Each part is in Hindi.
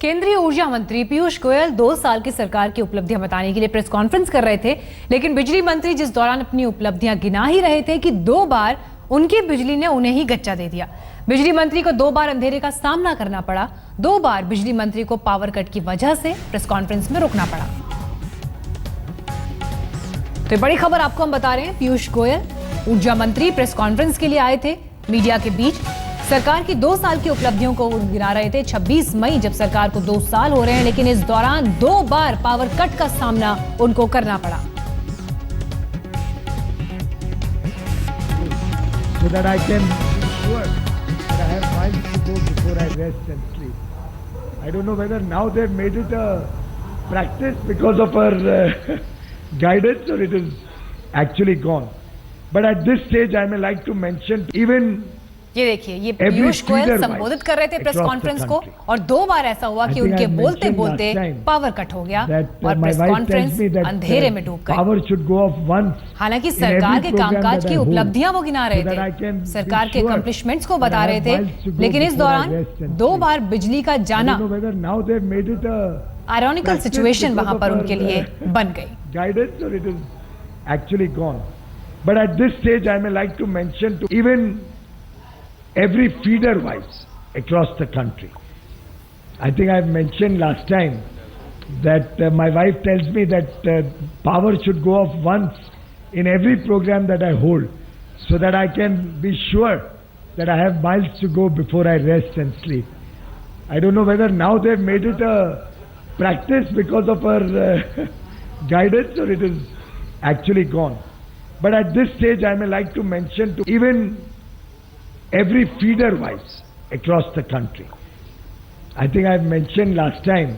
केंद्रीय ऊर्जा मंत्री पीयूष गोयल 2 साल की सरकार की उपलब्धियां बताने के लिए प्रेस कॉन्फ्रेंस कर रहे थे, लेकिन बिजली मंत्री जिस दौरान अपनी उपलब्धियां गिना ही रहे थे कि 2 बार उनकी बिजली ने उन्हें ही गच्चा दे दिया। बिजली मंत्री को 2 बार अंधेरे का सामना करना पड़ा। 2 बार बिजली मंत्री को पावर कट की वजह से प्रेस कॉन्फ्रेंस में रुकना पड़ा। तो बड़ी खबर आपको हम बता रहे हैं। पीयूष गोयल ऊर्जा मंत्री प्रेस कॉन्फ्रेंस के लिए आए थे। मीडिया के बीच सरकार की 2 साल की उपलब्धियों को गिना रहे थे। 26 मई जब सरकार को 2 साल हो रहे हैं, लेकिन इस दौरान 2 बार पावर कट का सामना उनको करना पड़ा। So that I can be sure that I have miles to go before I rest and sleep. I don't know whether now they've made it a practice because of our guidance or it is actually gone. But at this stage I may like to mention even ये देखिए, ये पीयूष गोयल संबोधित कर रहे थे प्रेस कॉन्फ्रेंस को, और 2 बार ऐसा हुआ कि उनके बोलते बोलते पावर कट हो गया और प्रेस कॉन्फ्रेंस अंधेरे में डूब गई। हालांकि सरकार के कामकाज की उपलब्धियां वो गिना रहे थे, सरकार के अकम्प्लिशमेंट्स को बता रहे थे, लेकिन इस दौरान 2 बार बिजली का जाना आयरॉनिकल सिचुएशन वहां पर उनके लिए बन गई। But at this stage I may like to mention to even every feeder wise across the country. I think I've mentioned last time that my wife tells me that power should go off once in every program that I hold so that I can be sure that I have miles to go before I rest and sleep. I don't know whether now they've made it a practice because of our guidance or it is actually gone. But at this stage I may like to mention to even every feeder wise across the country. I think I've mentioned last time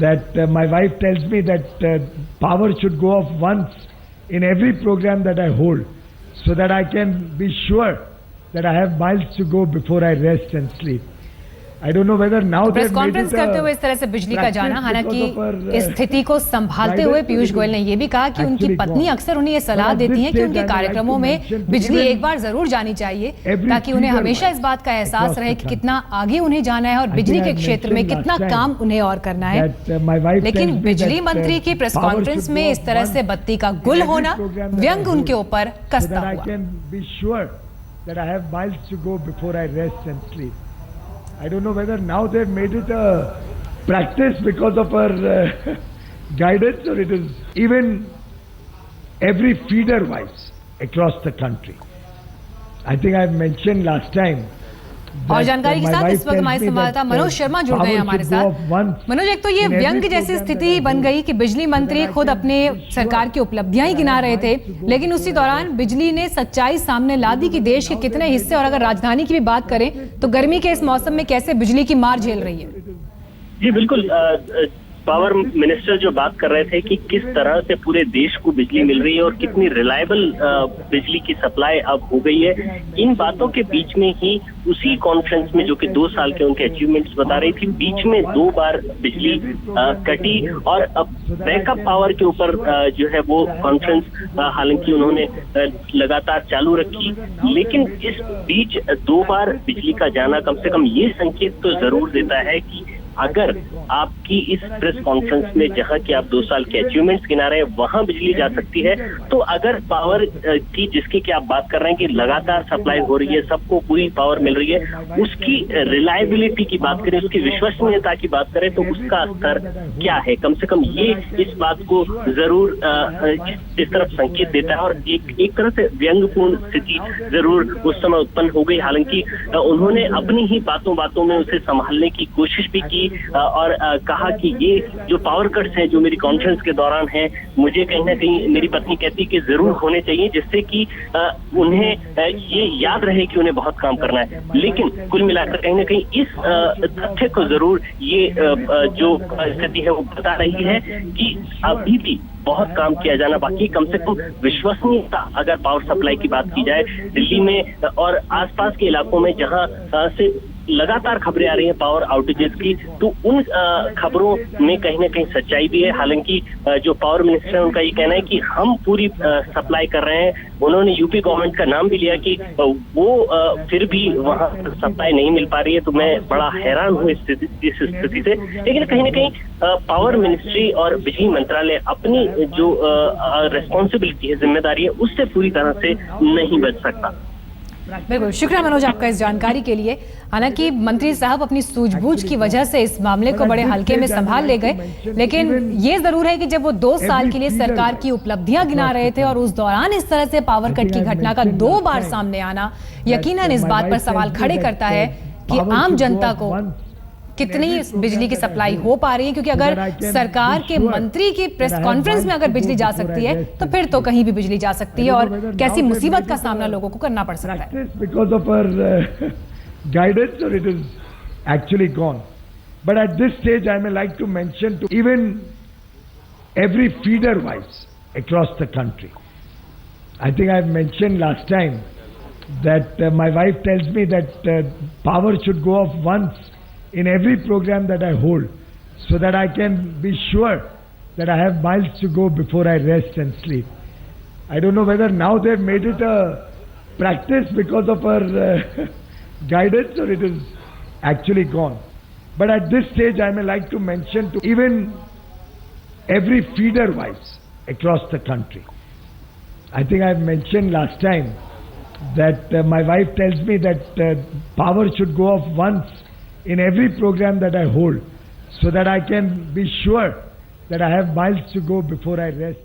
that my wife tells me that power should go off once in every program that I hold so that I can be sure that I have miles to go before I rest and sleep. I don't know whether now press conference करते हुए इस तरह से बिजली का जाना, हालांकि इस स्थिति को संभालते हुए पीयूष गोयल ने यह भी कहा कि उनकी पत्नी अक्सर उन्हें यह सलाह देती हैं कि उनके कार्यक्रमों में बिजली एक बार जरूर जानी चाहिए, ताकि उन्हें हमेशा इस बात का एहसास रहे कि कितना आगे उन्हें जाना है और बिजली के क्षेत्र में कितना काम उन्हें और करना है। लेकिन बिजली मंत्री की प्रेस कॉन्फ्रेंस में इस तरह से बत्ती का गुल होना व्यंग उनके ऊपर कसता हुआ। I don't know whether now they've made it a practice because of our guidance or it is even every feeder wise across the country. I think I've mentioned last time. और जानकारी के साथ इस वक्त हमारे संवाददाता मनोज शर्मा जुड़ गए हमारे साथ। मनोज, एक तो ये व्यंग जैसी स्थिति बन गई कि बिजली मंत्री खुद अपने सरकार की उपलब्धियां ही गिना रहे थे, लेकिन उसी दौरान बिजली ने सच्चाई सामने ला दी कि देश के कितने हिस्से, और अगर राजधानी की भी बात करें तो गर्मी के इस मौसम में कैसे बिजली की मार झेल रही है। जी बिल्कुल, पावर मिनिस्टर जो बात कर रहे थे कि किस तरह से पूरे देश को बिजली मिल रही है और कितनी रिलायबल बिजली की सप्लाई अब हो गई है, इन बातों के बीच में ही उसी कॉन्फ्रेंस में जो कि 2 साल के उनके अचीवमेंट्स बता रही थी, बीच में 2 बार बिजली कटी और अब बैकअप पावर के ऊपर जो है वो कॉन्फ्रेंस हालांकि उन्होंने लगातार चालू रखी, लेकिन इस बीच 2 बार बिजली का जाना कम से कम ये संकेत तो जरूर देता है कि अगर आपकी इस प्रेस कॉन्फ्रेंस में जहां की आप 2 साल के अचीवमेंट्स गिना रहे हैं वहां बिजली जा सकती है, तो अगर पावर की जिसकी कि आप बात कर रहे हैं कि लगातार सप्लाई हो रही है, सबको पूरी पावर मिल रही है, उसकी रिलायबिलिटी की बात करें, उसकी विश्वसनीयता की बात करें तो उसका स्तर क्या है, कम से कम ये इस बात को जरूर इस तरफ संकेत देता है। और एक तरह से व्यंग्यपूर्ण स्थिति जरूर उस समय उत्पन्न हो गई। हालांकि उन्होंने अपनी ही बातों में उसे संभालने की कोशिश भी की और कहा कि ये जो पावर कट्स हैं जो मेरी कॉन्फ्रेंस के दौरान हैं, मुझे कहीं ना कहीं मेरी पत्नी कहती कि जरूर होने चाहिए, जिससे कि उन्हें ये याद रहे कि उन्हें बहुत काम करना है। लेकिन कुल मिलाकर कहीं ना कहीं इस तथ्य को जरूर ये जो स्थिति है वो बता रही है कि अभी भी बहुत काम किया जाना बाकी। कम से कम विश्वसनीयता अगर पावर सप्लाई की बात की जाए दिल्ली में और आसपास के इलाकों में जहां से लगातार खबरें आ रही हैं पावर आउटेजेस की, तो उन खबरों में कहीं ना कहीं सच्चाई भी है। हालांकि जो पावर मिनिस्टर है उनका ये कहना है कि हम पूरी सप्लाई कर रहे हैं। उन्होंने यूपी गवर्नमेंट का नाम भी लिया कि वो फिर भी वहां सप्लाई नहीं मिल पा रही है। तो मैं बड़ा हैरान हूँ इस स्थिति से। लेकिन कहीं ना कहीं पावर मिनिस्ट्री और बिजली मंत्रालय अपनी जो रिस्पॉन्सिबिलिटी है, जिम्मेदारी है, उससे पूरी तरह से नहीं बच सकता। बिल्कुल, शुक्रिया मनोज आपका इस जानकारी के लिए। हालांकि मंत्री साहब अपनी सूझबूझ की वजह से इस मामले को बड़े हल्के में संभाल ले गए, लेकिन ये जरूर है कि जब वो 2 साल के लिए सरकार की उपलब्धियां गिना रहे थे और उस दौरान इस तरह से पावर कट की घटना का 2 बार सामने आना यकीनन इस बात पर सवाल खड़े करता है कि आम जनता को कितनी बिजली की सप्लाई हो पा रही है। क्योंकि अगर सरकार के मंत्री की प्रेस कॉन्फ्रेंस में अगर बिजली जा सकती है तो फिर तो कहीं भी बिजली जा सकती है और कैसी मुसीबत का सामना लोगों को करना पड़ सकता है। Because of her guidance, or it is actually gone. But at this stage, I may like to mention to even every feeder wise across the country. I think I've mentioned last time that my wife tells me that power should go off once in every program that I hold, so that I can be sure that I have miles to go before I rest and sleep. I don't know whether now they've made it a practice because of her guidance, or it is actually gone. But at this stage, I may like to mention to even every feeder wise across the country. I think I've mentioned last time that my wife tells me that power should go off once in every program that I hold, so that I can be sure that I have miles to go before I rest.